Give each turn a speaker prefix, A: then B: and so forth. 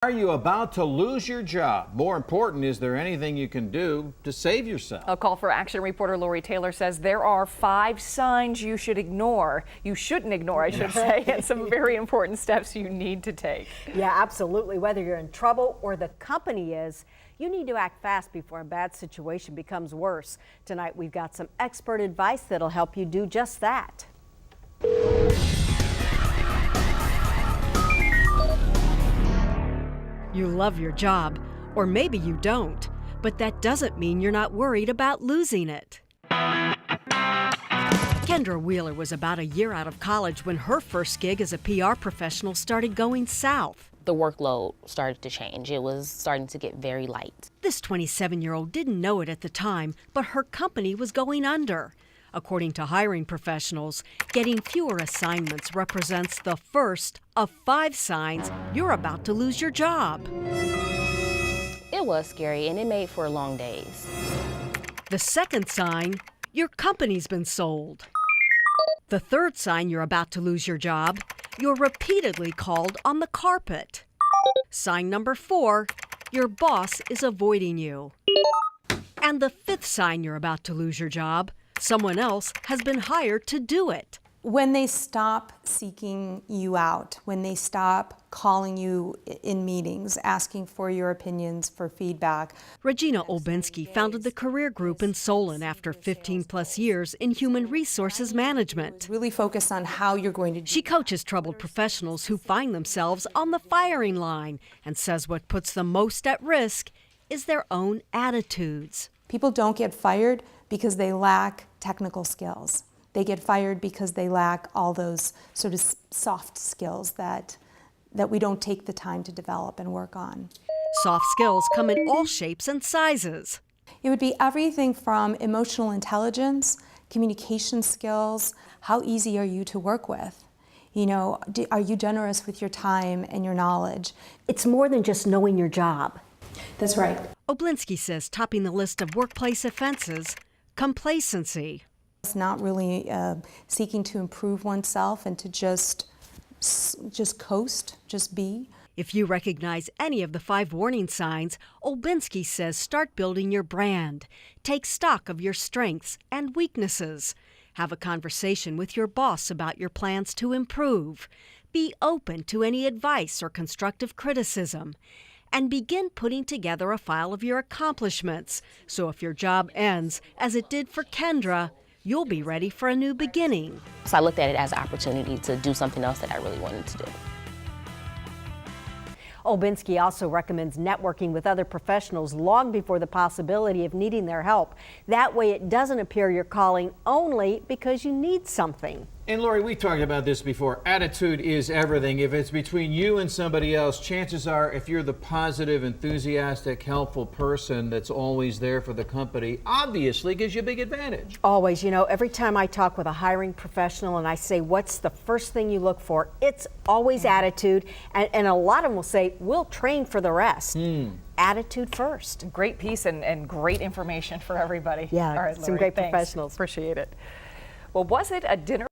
A: Are you about to lose your job? More important, is there anything you can do to save yourself?
B: A call for action reporter Lori Taylor says there are 5 signs you should ignore. You shouldn't ignore, I should say, and some very important steps you need to take.
C: Yeah, absolutely. Whether you're in trouble or the company is, you need to act fast before a bad situation becomes worse. Tonight, we've got some expert advice that'll help you do just that. You love your job, or maybe you don't, but that doesn't mean you're not worried about losing it. Kendra Wheeler was about a year out of college when her first gig as a PR professional started going south.
D: The workload started to change. It was starting to get very light.
C: This 27-year-old didn't know it at the time, but her company was going under. According to hiring professionals, getting fewer assignments represents the first of 5 signs you're about to lose your job.
D: It was scary, and it made for long days.
C: The second sign, your company's been sold. The third sign you're about to lose your job, you're repeatedly called on the carpet. Sign number 4, your boss is avoiding you. And the 5th sign you're about to lose your job, someone else has been hired to do it.
E: When they stop seeking you out, when they stop calling you in meetings, asking for your opinions, for feedback.
C: Regina Olbinski founded the Career Group in Solon after 15 plus years in human resources management.
E: Really focus on how you're going to.
C: She coaches troubled professionals who find themselves on the firing line and says what puts them most at risk is their own attitudes.
E: People don't get fired because they lack technical skills. They get fired because they lack all those sort of soft skills that we don't take the time to develop and work on.
C: Soft skills come in all shapes and sizes.
E: It would be everything from emotional intelligence, communication skills, how easy are you to work with? You know, are you generous with your time and your knowledge?
C: It's more than just knowing your job.
E: That's right.
C: Oblinski says topping the list of workplace offenses, complacency.
E: It's not really seeking to improve oneself and to just coast, just be.
C: If you recognize any of the 5 warning signs, Olbinski says start building your brand. Take stock of your strengths and weaknesses. Have a conversation with your boss about your plans to improve. Be open to any advice or constructive criticism. And begin putting together a file of your accomplishments. So if your job ends, as it did for Kendra, you'll be ready for a new beginning.
D: So I looked at it as an opportunity to do something else that I really wanted to do.
C: Olbinski also recommends networking with other professionals long before the possibility of needing their help. That way it doesn't appear you're calling only because you need something.
A: And Lori, we talked about this before. Attitude is everything. If it's between you and somebody else, chances are if you're the positive, enthusiastic, helpful person that's always there for the company, obviously gives you a big advantage.
C: Always, you know, every time I talk with a hiring professional and I say, what's the first thing you look for? It's always attitude. And a lot of them will say, we'll train for the rest. Attitude first.
B: Great piece and great information for everybody.
C: Yeah,
B: all right,
C: some
B: Lori,
C: great
B: thanks.
C: professionals.
B: Appreciate it. Well, was it a dinner?